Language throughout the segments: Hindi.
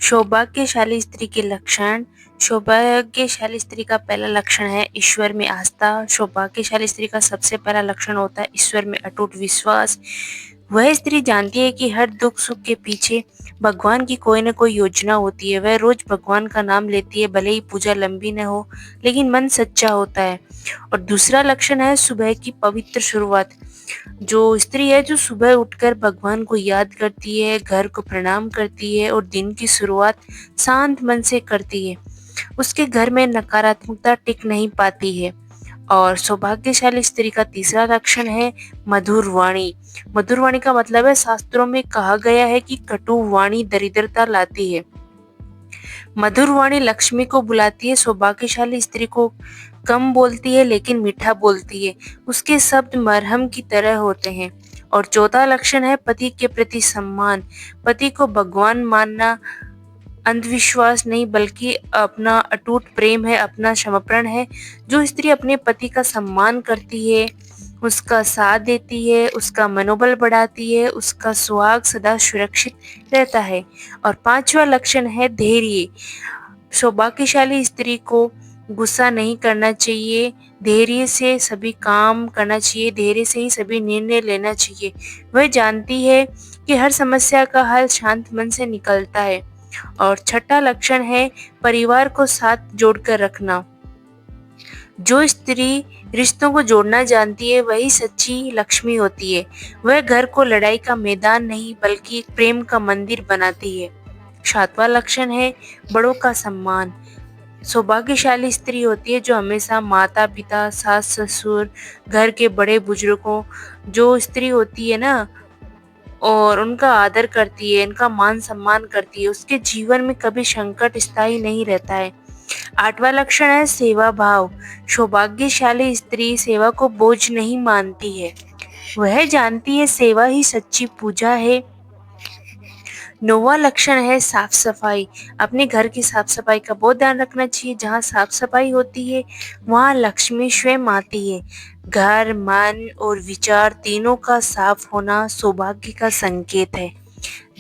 सौभाग्यशाली स्त्री के लक्षण। सौभाग्यशाली स्त्री का पहला लक्षण है ईश्वर में आस्था। सौभाग्यशाली स्त्री का सबसे पहला लक्षण होता है ईश्वर में अटूट विश्वास। वह स्त्री जानती है कि हर दुख सुख के पीछे भगवान की कोई न कोई योजना होती है। वह रोज भगवान का नाम लेती है, भले ही पूजा लंबी न हो, लेकिन मन सच्चा होता है। और दूसरा लक्षण है सुबह की पवित्र शुरुआत। जो स्त्री है जो सुबह उठकर भगवान को याद करती है, घर को प्रणाम करती है और दिन की शुरुआत शांत मन से करती है, उसके घर में नकारात्मकता टिक नहीं पाती है। और सौभाग्यशाली स्त्री का तीसरा लक्षण है मधुर वाणी। मधुर वाणी का मतलब है शास्त्रों में कहा गया है कि कटु वाणी दरिद्रता लाती है, मधुर वाणी लक्ष्मी को बुलाती है। सौभाग्यशाली स्त्री को कम बोलती है लेकिन मीठा बोलती है, उसके शब्द मरहम की तरह होते हैं। और चौथा लक्षण है पति के प्रति सम्मान। पति को भगवान मानना अंधविश्वास नहीं बल्कि अपना अटूट प्रेम है, अपना समर्पण है। जो स्त्री अपने पति का सम्मान करती है, उसका साथ देती है, उसका मनोबल बढ़ाती है, उसका सुहाग सदा सुरक्षित रहता है। और पांचवा लक्षण है धैर्य। सौभाग्यशाली स्त्री को गुस्सा नहीं करना चाहिए, धैर्य से सभी काम करना चाहिए, धैर्य से ही सभी निर्णय लेना चाहिए। वह जानती है कि हर समस्या का हल शांत मन से निकलता है। और छठा लक्षण है परिवार को साथ जोड़कर रखना। जो स्त्री रिश्तों को जोड़ना जानती है वही सच्ची लक्ष्मी होती है। वह घर को लड़ाई का मैदान नहीं बल्कि एक प्रेम का मंदिर बनाती है। सातवां लक्षण है बड़ों का सम्मान। सौभाग्यशाली स्त्री होती है जो हमेशा माता पिता, सास ससुर, घर के बड़े बुजुर्गों, जो स्त्री होती है ना, और उनका आदर करती है, इनका मान सम्मान करती है, उसके जीवन में कभी संकट स्थायी नहीं रहता है। आठवां लक्षण है सेवा भाव। सौभाग्यशाली स्त्री सेवा को बोझ नहीं मानती है, वह जानती है सेवा ही सच्ची पूजा है। नौवां लक्षण है साफ सफाई। अपने घर की साफ सफाई का बहुत ध्यान रखना चाहिए। जहाँ साफ सफाई होती है वहाँ लक्ष्मी स्वयं आती है। घर, मन और विचार तीनों का साफ होना सौभाग्य का संकेत है।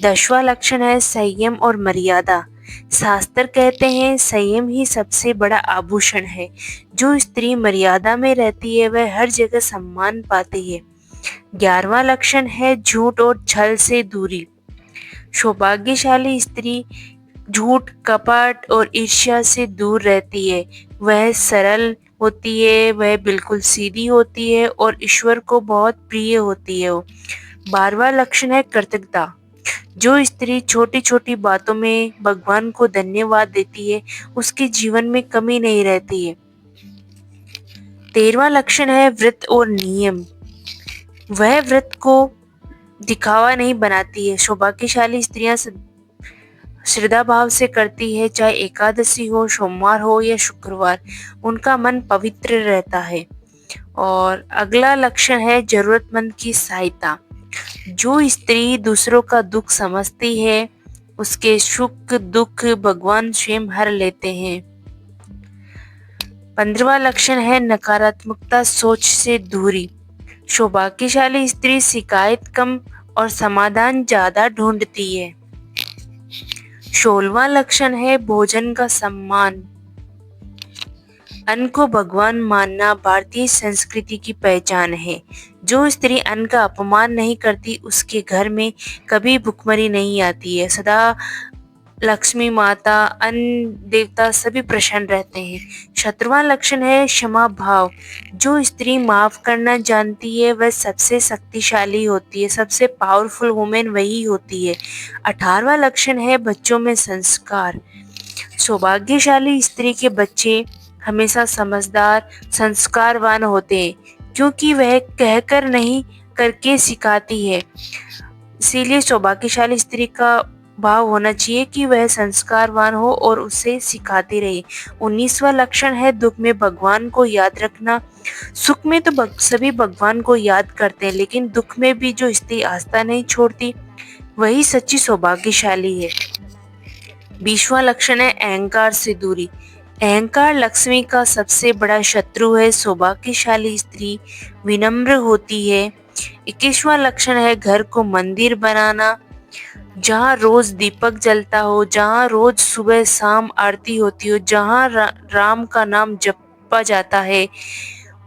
10वां लक्षण है संयम और मर्यादा। शास्त्र कहते हैं संयम ही सबसे बड़ा आभूषण है। जो स्त्री मर्यादा में रहती है वह हर जगह सम्मान पाती है। 11वां लक्षण है झूठ और छल से दूरी। सौभाग्यशाली स्त्री झूठ, कपट और ईर्ष्या से दूर रहती है। वह सरल होती है, वह बिल्कुल सीधी होती है और ईश्वर को बहुत प्रिय होती है। 12वां लक्षण है कृतज्ञता। जो स्त्री छोटी छोटी बातों में भगवान को धन्यवाद देती है उसके जीवन में कमी नहीं रहती है। 13वां लक्षण है व्रत और नियम। वह व्रत को दिखावा नहीं बनाती है। सौभाग्यशाली स्त्रियां श्रद्धा भाव से करती है, चाहे एकादशी हो, सोमवार हो या शुक्रवार, उनका मन पवित्र रहता है। और अगला लक्षण है जरूरतमंद की सहायता। जो स्त्री दूसरों का दुख समझती है उसके सुख दुख भगवान स्वयं हर लेते हैं। 15वां लक्षण है नकारात्मकता सोच से दूरी। सौभाग्यशाली स्त्री शिकायत कम और समाधान ज्यादा ढूंढती है। 16वां लक्षण है भोजन का सम्मान। अन्न को भगवान मानना भारतीय संस्कृति की पहचान है। जो स्त्री अन्न का अपमान नहीं करती उसके घर में कभी भुखमरी नहीं आती है। सदा लक्ष्मी माता, अन्न देवता सभी प्रसन्न रहते हैं। 17वां लक्षण है क्षमा भाव। जो स्त्री माफ करना जानती है वह सबसे शक्तिशाली होती है, सबसे पावरफुल वुमेन वही होती है। 18वां लक्षण है बच्चों में संस्कार। सौभाग्यशाली स्त्री के बच्चे हमेशा समझदार, संस्कारवान होते हैं क्योंकि वह कहकर नहीं करके सिखाती है। इसीलिए सौभाग्यशाली स्त्री का भाव होना चाहिए कि वह संस्कारवान हो और उसे सिखाती रहे। 19वां लक्षण है दुख में भगवान को याद रखना। सुख में तो सभी भगवान को याद करते हैं लेकिन दुख में भी जो स्त्री आस्था नहीं छोड़ती वही सच्ची सौभाग्यशाली है। 20वां लक्षण है अहंकार से दूरी। अहंकार लक्ष्मी का सबसे बड़ा शत्रु है। सौभाग्यशाली स्त्री विनम्र होती है। 21वां लक्षण है घर को मंदिर बनाना। जहाँ रोज दीपक जलता हो, जहाँ रोज सुबह शाम आरती होती हो, जहाँ राम का नाम जपा जाता है,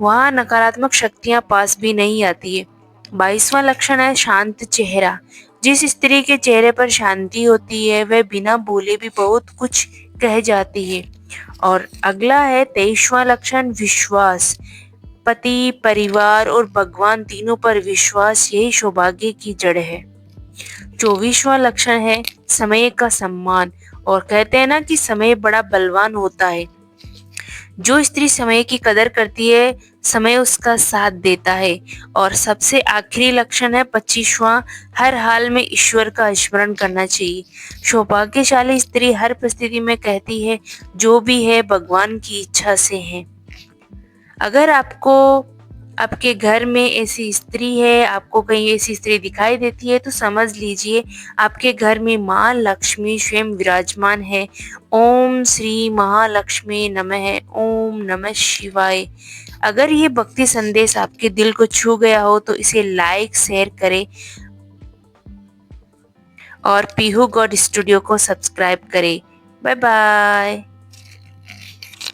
वहाँ नकारात्मक शक्तियाँ पास भी नहीं आती है। 22वां लक्षण है शांत चेहरा। जिस स्त्री के चेहरे पर शांति होती है वह बिना बोले भी बहुत कुछ कह जाती है। और अगला है 23वां लक्षण विश्वास। पति, परिवार और भगवान तीनों पर विश्वास यही सौभाग्य की जड़ है। 24वां लक्षण है समय का सम्मान। और कहते हैं ना कि समय बड़ा बलवान होता है। जो स्त्री समय की कदर करती है, समय उसका साथ देता है। और सबसे आखिरी लक्षण है 25वां, हर हाल में ईश्वर का स्मरण करना चाहिए। सौभाग्यशाली स्त्री हर परिस्थिति में कहती है जो भी है भगवान की इच्छा से है। अगर आपको आपके घर में ऐसी स्त्री है, आपको कहीं ऐसी स्त्री दिखाई देती है, तो समझ लीजिए आपके घर में माँ लक्ष्मी स्वयं विराजमान है। ओम श्री महालक्ष्मी नमः। ओम नमः शिवाय। अगर ये भक्ति संदेश आपके दिल को छू गया हो तो इसे लाइक शेयर करें और पीहू गॉड स्टूडियो को सब्सक्राइब करें। Bye bye.